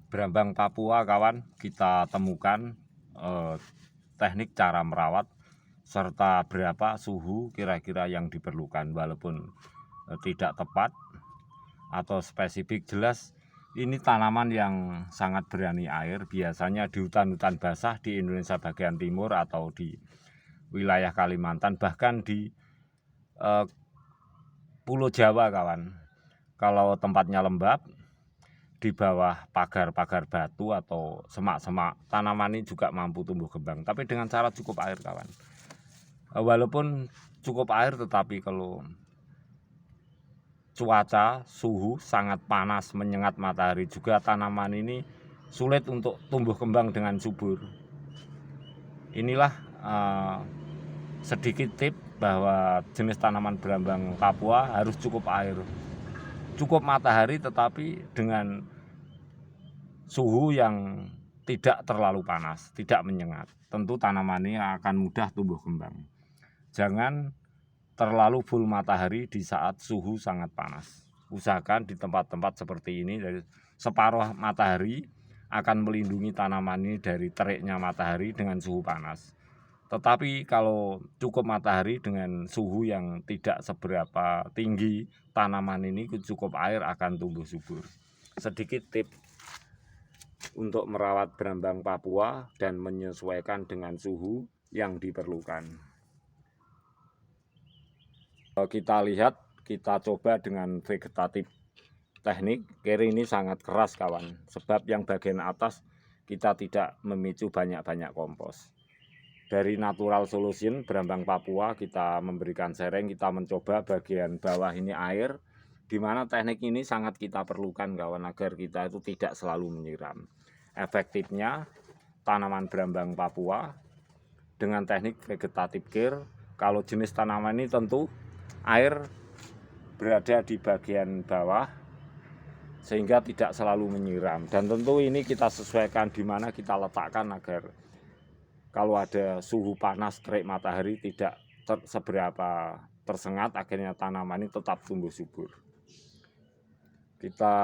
Brambang Papua kawan, kita temukan teknik cara merawat serta berapa suhu kira-kira yang diperlukan. Walaupun tidak tepat atau spesifik, jelas ini tanaman yang sangat berani air. Biasanya di hutan-hutan basah di Indonesia bagian timur atau di wilayah Kalimantan, bahkan di Pulau Jawa kawan. Kalau tempatnya lembab, di bawah pagar-pagar batu atau semak-semak, tanaman ini juga mampu tumbuh kembang, tapi dengan cara cukup air kawan. Walaupun cukup air, tetapi kalau cuaca suhu sangat panas menyengat matahari, juga tanaman ini sulit untuk tumbuh kembang dengan subur. Inilah sedikit tip bahwa jenis tanaman brambang Papua harus cukup air, cukup matahari, tetapi dengan suhu yang tidak terlalu panas, tidak menyengat. Tentu tanaman ini akan mudah tumbuh kembang. Jangan terlalu full matahari di saat suhu sangat panas. Usahakan di tempat-tempat seperti ini, dari separuh matahari akan melindungi tanaman ini dari teriknya matahari dengan suhu panas. Tetapi kalau cukup matahari dengan suhu yang tidak seberapa tinggi, tanaman ini cukup air akan tumbuh subur. Sedikit tip untuk merawat brambang Papua dan menyesuaikan dengan suhu yang diperlukan. Kita lihat, kita coba dengan vegetatif teknik. Kiri ini sangat keras kawan, sebab yang bagian atas kita tidak memicu banyak-banyak kompos. Dari Natural Solution Brambang Papua kita memberikan sharing, kita mencoba bagian bawah ini air, di mana teknik ini sangat kita perlukan kawan, agar kita itu tidak selalu menyiram. Efektifnya tanaman brambang Papua dengan teknik vegetatif care, kalau jenis tanaman ini tentu air berada di bagian bawah sehingga tidak selalu menyiram, dan tentu ini kita sesuaikan di mana kita letakkan agar kalau ada suhu panas terik matahari tidak seberapa tersengat, akhirnya tanaman ini tetap tumbuh subur. Kita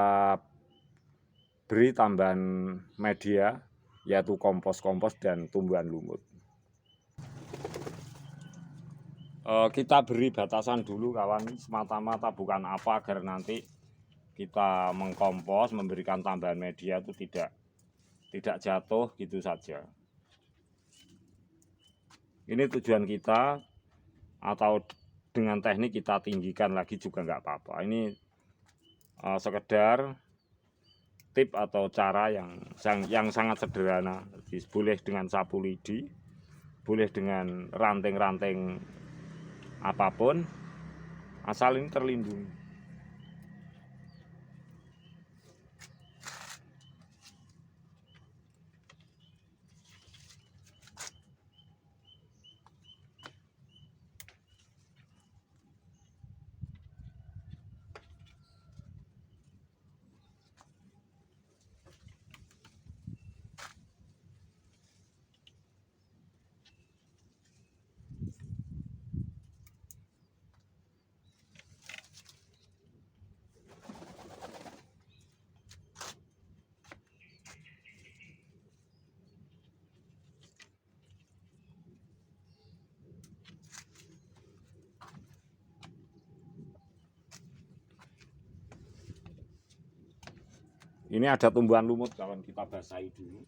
beri tambahan media yaitu kompos-kompos dan tumbuhan lumut. Kita beri batasan dulu kawan, semata-mata bukan apa agar nanti kita mengkompos, memberikan tambahan media itu tidak jatuh gitu saja. Ini tujuan kita, atau dengan teknik kita tinggikan lagi juga nggak apa-apa. Ini sekedar tip atau cara yang sangat sederhana. Boleh dengan sapu lidi, boleh dengan ranting-ranting apapun, asal ini terlindungi. Ini ada tumbuhan lumut kawan, kita basahi dulu.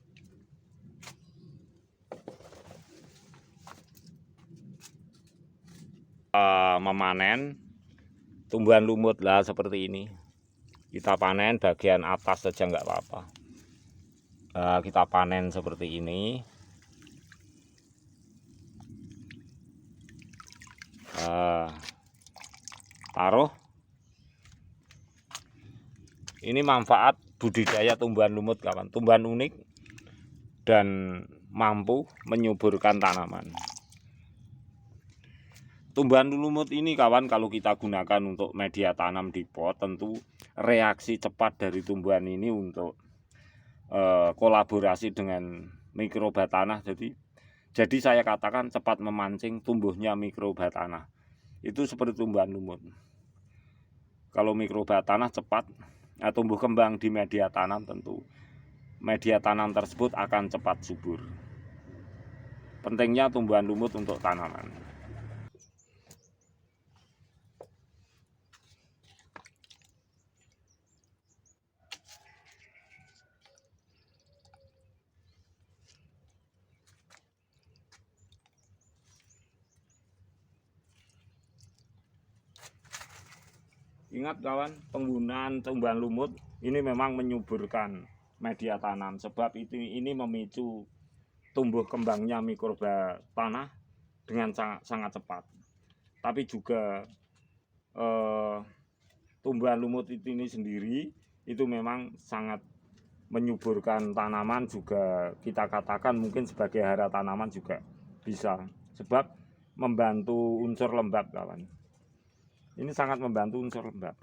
Memanen tumbuhan lumut lah seperti ini. Kita panen bagian atas saja nggak apa-apa. Kita panen seperti ini. Taruh. Ini manfaat budidaya tumbuhan lumut kawan, tumbuhan unik dan mampu menyuburkan tanaman. Tumbuhan lumut ini kawan, kalau kita gunakan untuk media tanam di pot, tentu reaksi cepat dari tumbuhan ini untuk kolaborasi dengan mikroba tanah. Jadi saya katakan cepat memancing tumbuhnya mikroba tanah. Itu seperti tumbuhan lumut. Kalau mikroba tanah cepat tumbuh kembang di media tanam, tentu media tanam tersebut akan cepat subur. Pentingnya tumbuhan lumut untuk tanaman. Ingat kawan, penggunaan tumbuhan lumut ini memang menyuburkan media tanam, sebab ini memicu tumbuh kembangnya mikroba tanah dengan sangat cepat. Tapi juga tumbuhan lumut ini sendiri itu memang sangat menyuburkan tanaman, juga kita katakan mungkin sebagai hara tanaman juga bisa, sebab membantu unsur lembab kawan. Ini sangat membantu unsur lembab.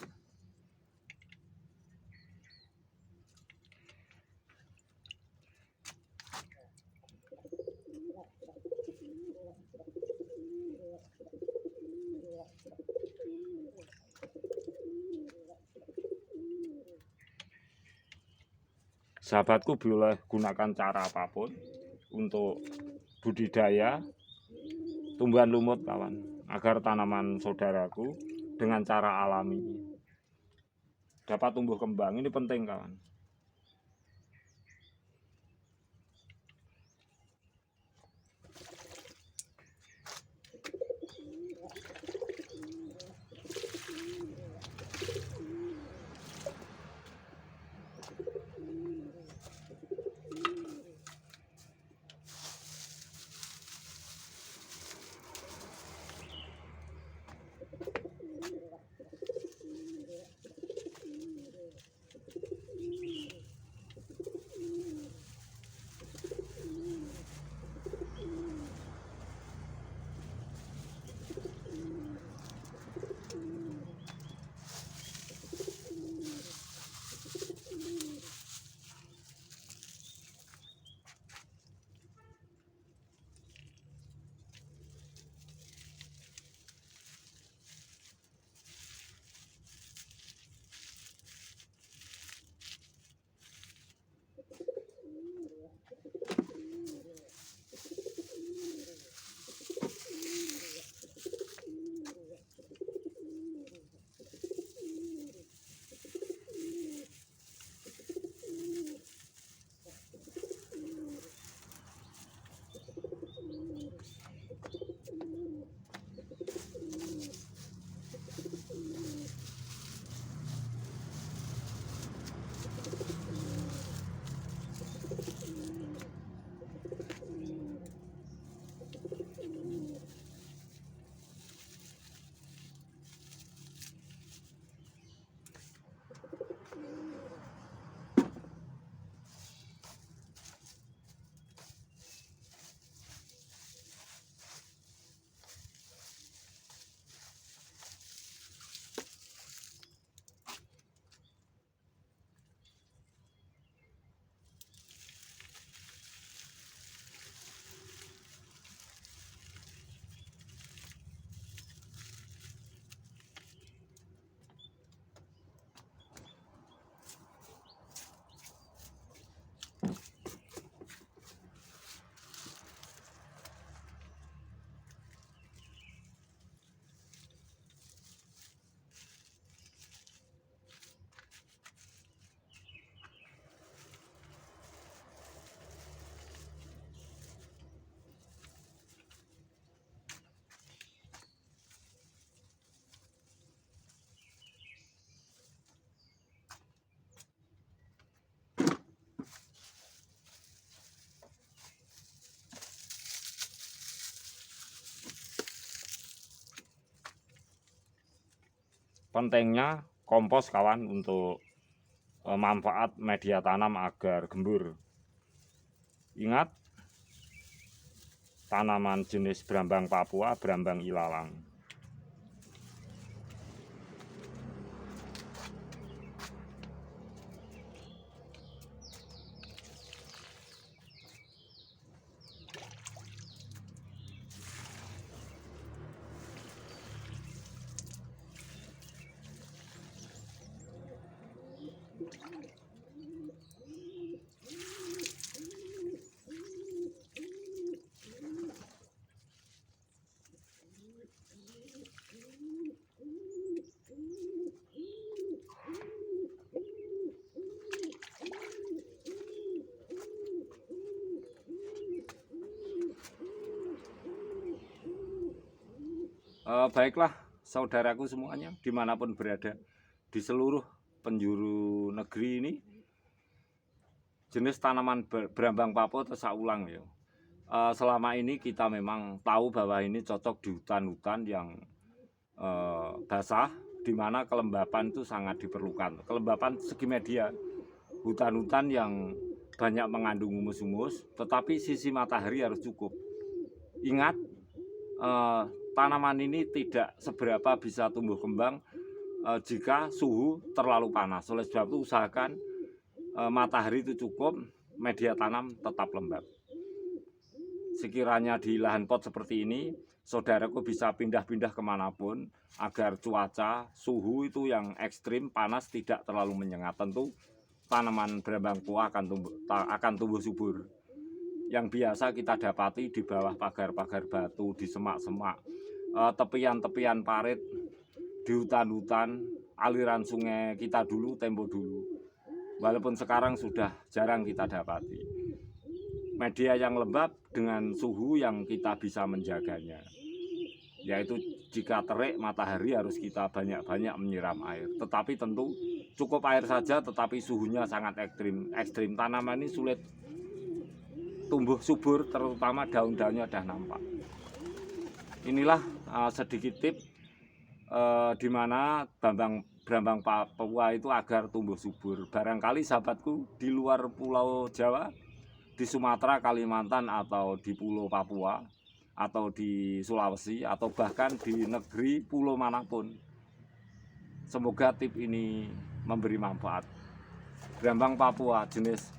Sahabatku boleh gunakan cara apapun untuk budidaya tumbuhan lumut kawan, agar tanaman saudaraku dengan cara alami dapat tumbuh kembang. Ini penting kawan. Pentingnya kompos kawan untuk manfaat media tanam agar gembur. Ingat, tanaman jenis berambang Papua, berambang ilalang. Baiklah saudaraku semuanya, dimanapun berada di seluruh penjuru negeri ini, jenis tanaman berambang papo tersak ulang ya. Selama ini kita memang tahu bahwa ini cocok di hutan-hutan yang basah, di mana kelembapan itu sangat diperlukan. Kelembapan segi media, hutan-hutan yang banyak mengandung humus-humus, tetapi sisi matahari harus cukup. Ingat, tanaman ini tidak seberapa bisa tumbuh kembang jika suhu terlalu panas. Oleh sebab itu usahakan matahari itu cukup, media tanam tetap lembab. Sekiranya di lahan pot seperti ini, saudaraku bisa pindah-pindah kemanapun agar cuaca, suhu itu yang ekstrim, panas tidak terlalu menyengat. Tentu tanaman berambang papo akan tumbuh subur. Yang biasa kita dapati di bawah pagar-pagar batu, di semak-semak, tepian-tepian parit, di hutan-hutan, aliran sungai kita dulu, tempo dulu. Walaupun sekarang sudah jarang kita dapati. Media yang lembab dengan suhu yang kita bisa menjaganya. Yaitu jika terik matahari harus kita banyak-banyak menyiram air. Tetapi tentu cukup air saja, tetapi suhunya sangat ekstrim. Tanaman ini sulit tumbuh subur, terutama daun-daunnya sudah nampak. Inilah sedikit tips di mana berambang papo itu agar tumbuh subur. Barangkali sahabatku di luar Pulau Jawa, di Sumatera, Kalimantan, atau di Pulau Papua, atau di Sulawesi, atau bahkan di negeri pulau manapun, semoga tips ini memberi manfaat. Berambang papo jenis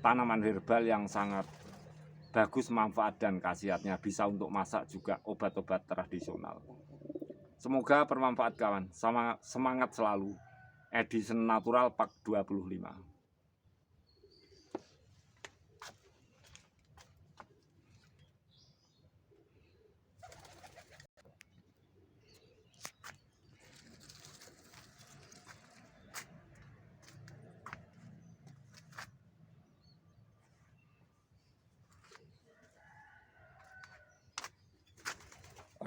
tanaman herbal yang sangat bagus manfaat dan khasiatnya, bisa untuk masak juga obat-obat tradisional. Semoga bermanfaat kawan. Semangat selalu. Edison Natural Pak 25.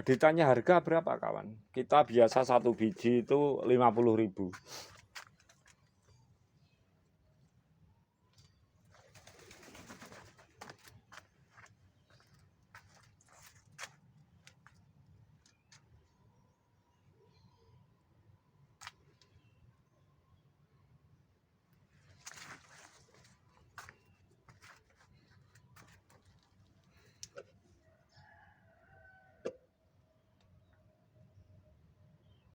Ditanya harga berapa kawan? Kita biasa satu biji itu 50.000.